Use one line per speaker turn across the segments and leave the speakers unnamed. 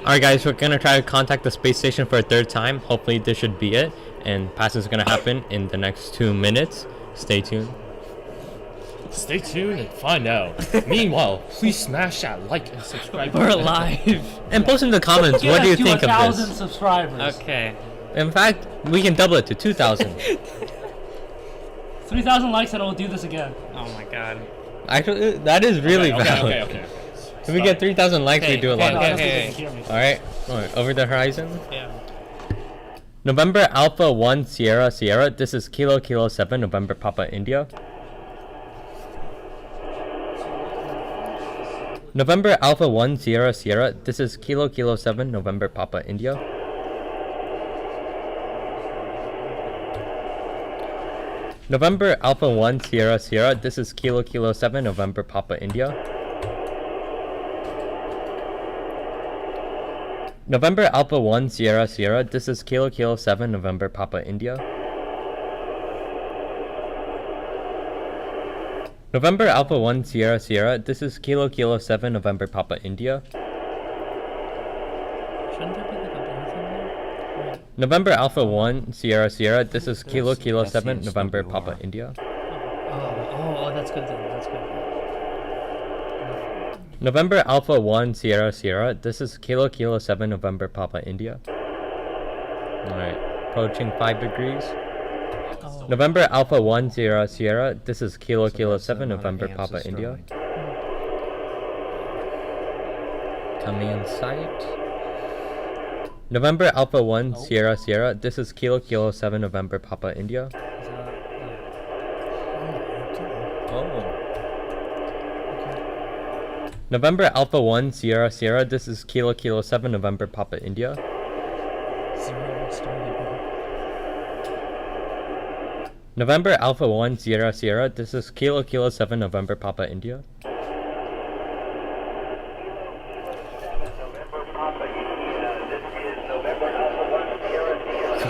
Alright guys, we're gonna try to contact the space station for a third time. Hopefully this should be it. And pass is gonna happen in the next 2 minutes. Stay tuned.
Stay tuned and find out. Meanwhile, please smash that like and subscribe.
We're live.
And post in the comments, what do you think of
1,000
this?
subscribers.
Okay.
In fact, we can double it to 2,000.
3,000 likes and I'll do this again.
Oh my god.
Actually, that is really valid.
Okay.
If we get 3,000 likes, we
Okay,
do a lot of
okay,
things.
okay.
Alright, over the horizon.
Yeah.
November Alpha 1 Sierra Sierra, this is Kilo Kilo 7 November Papa India. November Alpha 1 Sierra Sierra, this is Kilo Kilo 7 November Papa India. November Alpha 1 Sierra Sierra, this is Kilo Kilo 7 November Papa India. November Alpha 1 Sierra Sierra, this is Kilo Kilo 7 November Papa India. November Alpha 1 Sierra Sierra, this is Kilo Kilo 7 November Papa India.
Shouldn't there be like a blinking there?
November Alpha 1 Sierra Sierra, this is Kilo Kilo 7 November Papa India.
Oh, that's good then. That's good.
November Alpha 1 Sierra Sierra, this is Kilo Kilo 7 November Papa India. Alright, approaching 5 degrees.
Oh.
November Alpha 1 Sierra Sierra, this is Kilo Kilo 7 November Papa India. Coming in sight. November Alpha 1 Sierra Sierra, this is Kilo Kilo 7 November Papa India. November Alpha 1 Sierra Sierra, this is Kilo Kilo 7 November Papa India. November Alpha 1 Sierra Sierra, this is Kilo Kilo 7 November Papa India.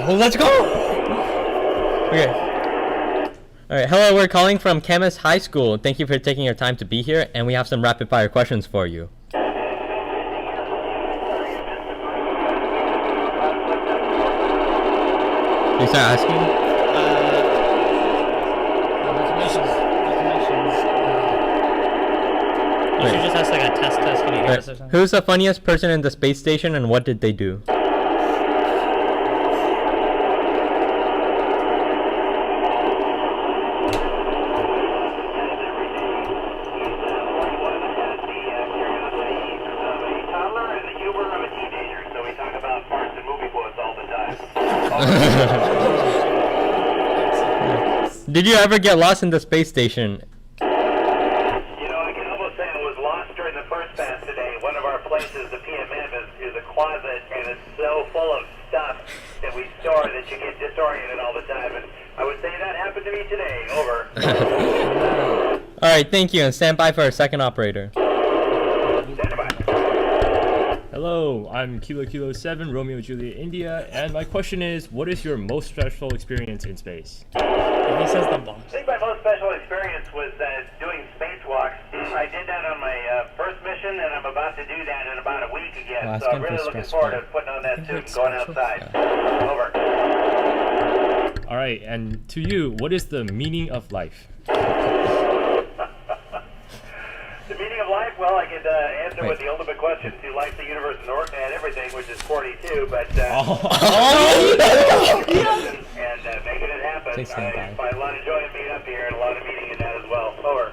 Oh, let's go! Okay. Alright, hello, we're calling from Camas High School. Thank you for taking your time to be here, and we have some rapid fire questions for you. You start asking?
You should just ask like a test. Can you hear us or something?
Who's the funniest person in the space station and what did they do? Did you ever get lost in the space station?
You know, I can almost say I was lost during the first pass today. One of our places, the PMM, is a closet, and it's so full of stuff that we store that you get disoriented all the time. And I would say that happened to me today. Over.
Alright, thank you, and stand by for our second operator.
Stand by.
Hello, I'm Kilo Kilo 7 Romeo Juliet India, and my question is, what is your most stressful experience in space?
He says the boss.
I think my most special experience was doing spacewalks. I did that on my first mission, and I'm about to do that in about a week again.
Well,
so I'm really looking forward to putting on that suit and going outside. Over.
Alright, and to you, what is the meaning of life?
The meaning of life? Well, I could answer with the ultimate question to life, the universe, and everything, which is 42, but and making it happen. I find a lot of joy in being up here and a lot of meaning in that as well. Over.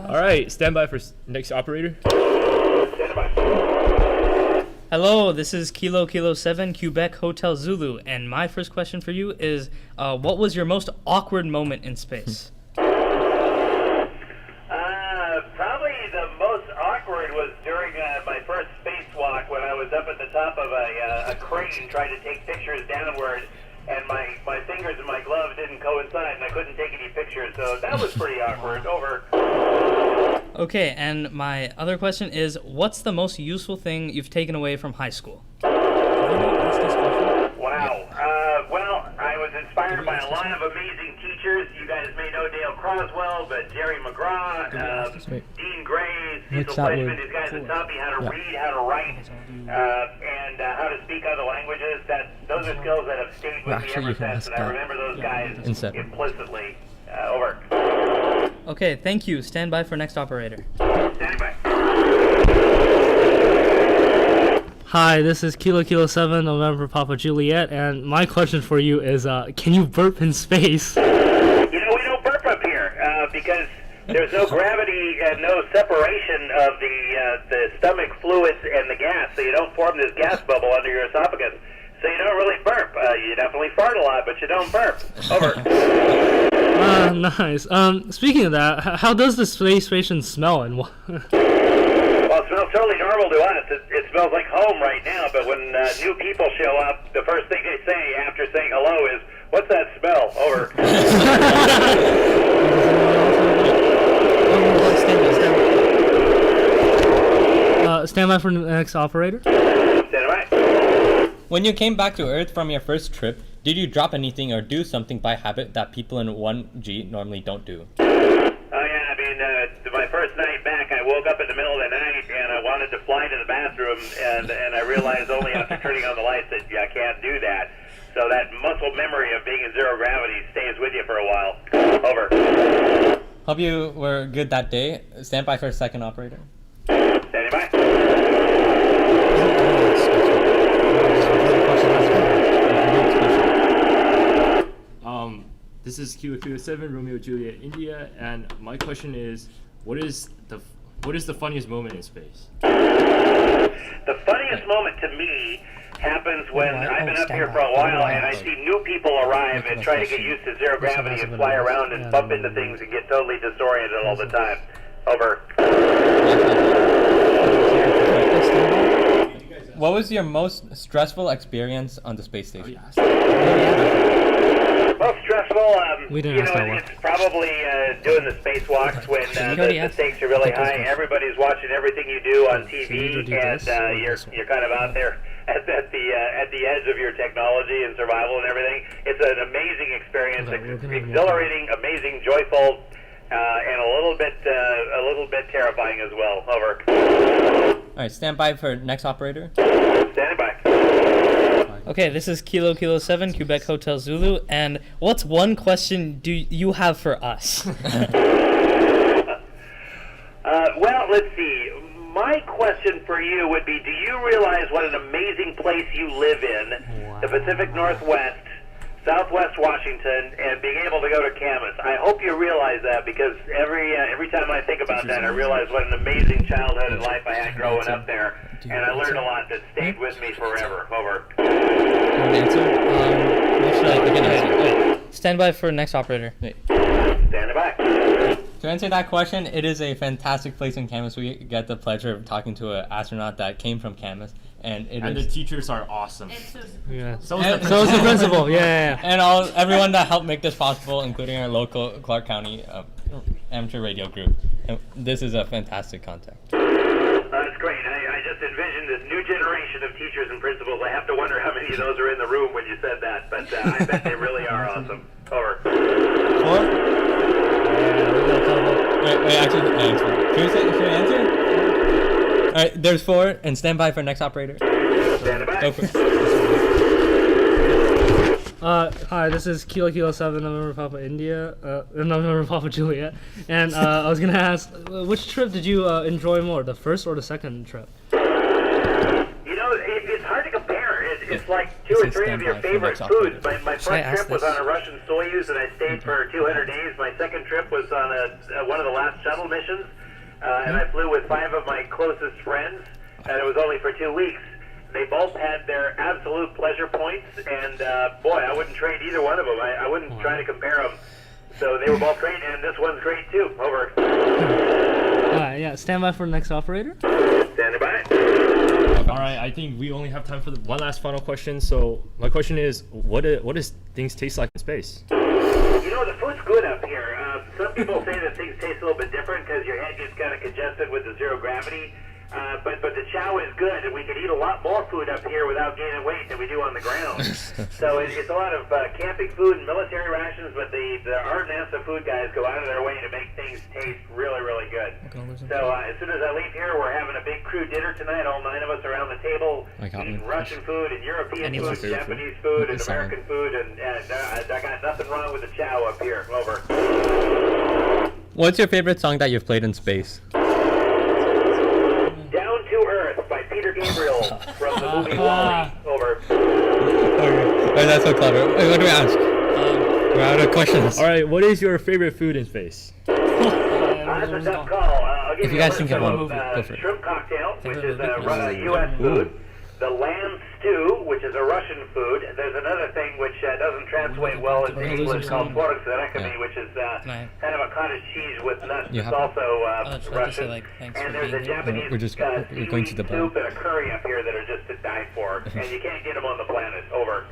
Alright, stand by for next operator.
Stand by.
Hello, this is Kilo Kilo 7 Quebec Hotel Zulu, and my first question for you is, what was your most awkward moment in space?
Probably the most awkward was during my first spacewalk when I was up at the top of a crane trying to take pictures downward, and my fingers and my gloves didn't coincide, and I couldn't take any pictures, so that was pretty awkward. Over.
Okay, and my other question is, what's the most useful thing you've taken away from high school?
Wow. Well, I was inspired by a lot of amazing teachers. You guys may know Dale Croswell, but Jerry McGraw, Dean Graves,
What's
diesel
that
Fleischman,
word
these guys that
for?
taught me how to
Yeah.
read, how to write, and how to speak other languages. Those are skills that have stayed with
Actually,
me
you
ever
can
since,
ask
and I
that
remember those guys
instead.
implicitly. Over.
Okay, thank you. Stand by for next operator.
Standing by.
Hi, this is Kilo Kilo 7 November Papa Juliet, and my question for you is, can you burp in space?
You know, we don't burp up here because there's no gravity and no separation of the stomach fluids and the gas, so you don't form this gas bubble under your esophagus. So you don't really burp. You definitely fart a lot, but you don't burp. Over.
Nice. Speaking of that, how does the space station smell? And
Well, it smells totally normal to us. It smells like home right now, but when new people show up, the first thing they say after saying hello is, "What's that smell?" Over.
Stand by for the next operator.
Stand by.
When you came back to Earth from your first trip, did you drop anything or do something by habit that people in 1G normally don't do?
Oh yeah, I mean, my first night back, I woke up in the middle of the night and I wanted to fly to the bathroom, and I realized only after turning on the lights that I can't do that. So that muscle memory of being in zero gravity stays with you for a while. Over.
Hope you were good that day. Stand by for a second operator.
Standing by.
This is Kilo Kilo 7 Romeo Juliet India, and my question is, what is the funniest moment in space?
The funniest moment to me happens when I've been up here for a while and I see new people arrive and try to get used to zero gravity and fly around and bump into things and get totally disoriented all the time. Over.
What was your most stressful experience on the space station?
Most stressful,
We didn't
you
ask
know,
that one.
it's probably doing the spacewalks when the stakes are really high. Everybody's watching everything you do on TV, and you're kind of out there at the edge of your technology and survival and everything. It's an amazing experience, exhilarating, amazing, joyful, and a little bit terrifying as well. Over.
All right, stand by for next operator.
Standing by.
Okay, this is Kilo Kilo 7 Quebec Hotel Zulu, and what's one question do you have for us?
Well, let's see. My question for you would be, do you realize what an amazing place you live in, the Pacific Northwest, Southwest Washington, and being able to go to Camas? I hope you realize that, because every time I think about that, I realize what an amazing childhood and life I had growing up there, and I learned a lot that stayed with me forever. Over.
What should I answer?
Stand by for next operator.
Standing by.
To answer that question, it is a fantastic place in Camas. We get the pleasure of talking to an astronaut that came from Camas, and
And the teachers are awesome.
Yeah.
So
And-
is the
So is the principal. Yeah.
and everyone that helped make this possible, including our local Clark County amateur radio group. And this is a fantastic contact.
That's great. I just envisioned this new generation of teachers and principals. I have to wonder how many of those are in the room when you said that, but I bet they really are awesome. Over.
Four? Wait, actually, answer. Should we answer? All right, there's four, and stand by for next operator.
Standing by.
Go for it.
Hi, this is Kilo Kilo 7 November Papa India, November Papa Juliet, and I was gonna ask, which trip did you enjoy more, the first or the second trip?
You know, it's hard to compare. It's like two or three of your favorite foods. My first trip was on a Russian Soyuz, and I stayed for 200 days. My second trip was on one of the last shuttle missions, and I flew with 5 of my closest friends, and it was only for 2 weeks. They both had their absolute pleasure points, and boy, I wouldn't trade either one of them. I wouldn't try to compare them. So they were both great, and this one's great too. Over.
Alright, yeah, stand by for the next operator.
Standing by.
All right, I think we only have time for one last final question. So my question is, what does things taste like in space?
You know, the food's good up here. Some people say that things taste a little bit different because your head gets kind of congested with the zero gravity. But the chow is good, and we could eat a lot more food up here without gaining weight than we do on the ground. So it's a lot of camping food and military rations, but the Art NASA food guys go out of their way to make things taste really, really good. So as soon as I leave here, we're having a big crew dinner tonight. All 9 of us around the table eating Russian food and European food, Japanese food, and American food, and I got nothing wrong with the chow up here. Over.
What's your favorite song that you've played in space?
Down to Earth by Peter Gabriel from the movie Wall-E. Over.
Okay. Oh, that's so clever. Wait, what do we ask? We're out of questions.
All right, what is your favorite food in space?
That's a tough call. I'll give
If you
you
guys
a
think
list
of one,
of,
go for it.
shrimp cocktail, which is a U.S. food. The lamb stew, which is a Russian food. There's another thing which doesn't translate well into English called porokserekami, which is kind of a cottage cheese with nuts. It's also Russian. And there's a Japanese
we're going to the
soup and a curry up here that are just to die for. And you can't get them on the planet. Over.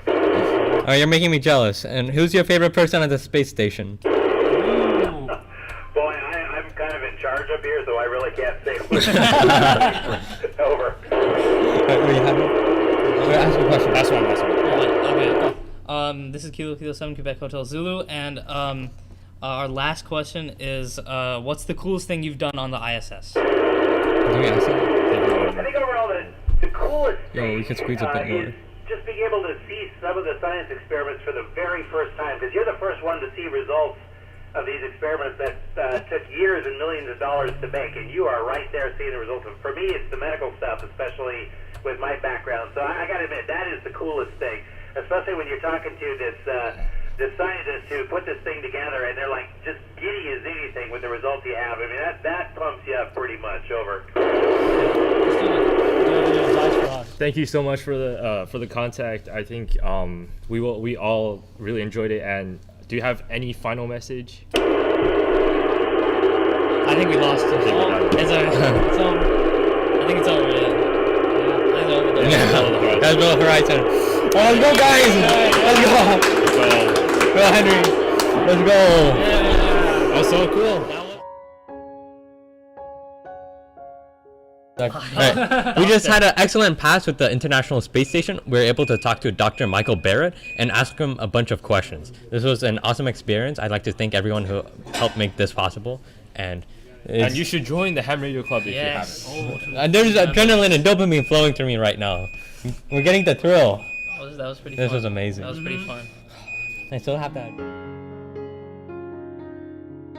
Oh, you're making me jealous. And who's your favorite person at the space station?
Boy, I'm kind of in charge up here, so I really can't say which. Over.
We ask a question.
Last one.
Okay. This is Kilo Kilo 7 Quebec Hotel Zulu, and our last question is, what's the coolest thing you've done on the ISS?
Can we ask that?
I think overall the coolest thing
we could squeeze a bit more.
is just being able to see some of the science experiments for the very first time, because you're the first one to see results of these experiments that took years and millions of dollars to make, and you are right there seeing the results. And for me, it's the medical stuff, especially with my background. So I gotta admit, that is the coolest thing, especially when you're talking to this scientist who put this thing together, and they're like just giddy as anything with the results you have. I mean, that pumps you up pretty much. Over.
Thank you so much for the contact. I think we all really enjoyed it. And do you have any final message?
I think we lost it. It's over. I think it's over, yeah.
That's Bill Horizon. Oh, let's go, guys! Let's go! Go, Henry! Let's go!
That was so cool.
Alright, we just had an excellent pass with the International Space Station. We were able to talk to Dr. Michael Barratt and ask him a bunch of questions. This was an awesome experience. I'd like to thank everyone who helped make this possible. And
you should join the Ham Radio Club if you haven't.
There's adrenaline and dopamine flowing through me right now. We're getting the thrill.
That was pretty
This
fun.
was amazing.
That was pretty fun.
I still have that.